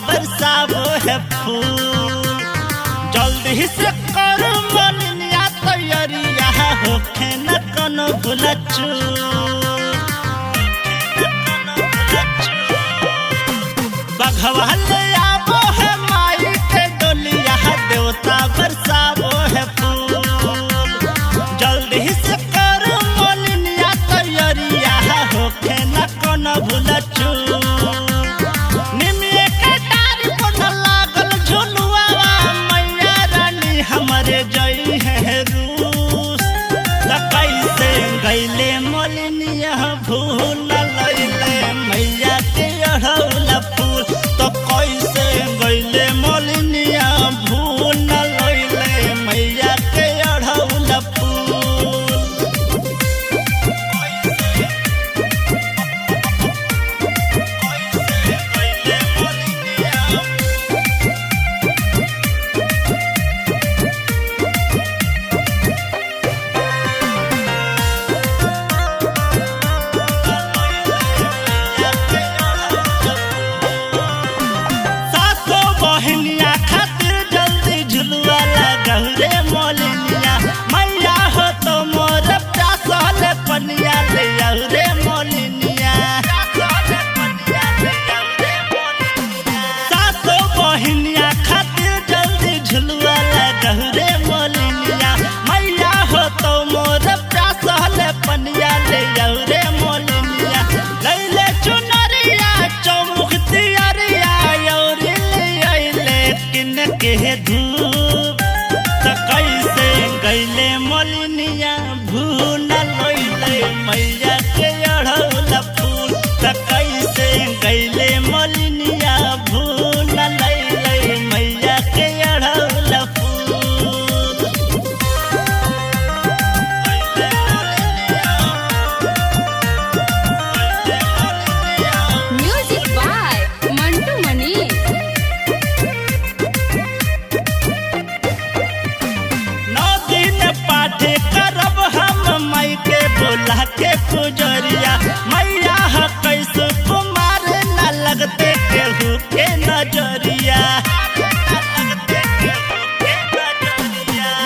बरसावो है फूल। जल्दी से कर मनिया तैयारिया होखे न कोनो बघवा ले आवो है माई के डोलिया देवता बरसावो है फूल। जल्दी से कर मनिया तैयारिया होखे न कोनो निमिये के डारी पर लागल झुलुआ मैया रानी हमरे जई है रूस। त कैसे गईले मोलिनिया भूल लैले मैया के अढ़ौला फूल। तो कैसे गईले मोलिनिया भूल लैले मैया के अढ़ौला फूल। बहनिया खातिर जल्दी झुलुआ लगाऊ रे मोलिनिया मैया हो तो मोर प्यासल पनिया ले आऊ रे मोलिनिया। सातो बहनिया खातिर जल्दी झुलुआ लगाऊ रे मोलिनिया मैया हो तो मोर प्यासल पनिया ले आऊ रे मोलिनिया। लैले चुनरिया चौमुख तियरिया के धूप। त कैसे गईले मोलिनिया भूल लैले मैया के अढ़ौला फूल। त कैसे गईले मोलिनिया भूल लैले मैया के अढ़ौला फूल। म्यूजिक बाय मंटू मनी। पाठे करब हम माई के बोला के पुजरिया मैया ह कैसे कुमार न लगते केहू के नजरिया।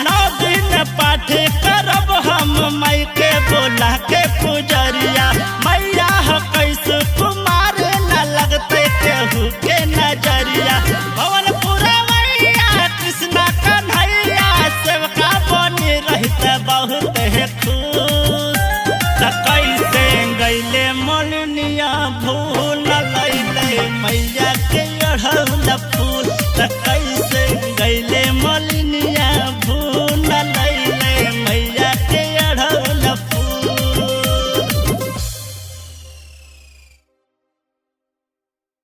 9 दिन पाठे करब हम माई के बोला के पुजरिया मैया ह कैसे कुमार न लगते केहू के नजरिया। भवन पुरवैया कृष्णा कन्हैया सेवका बनी रहते बहुत है खुश। त कैसे गईले मोलिनिया भूल लैले मैया के अढ़ौला फूल। त कैसे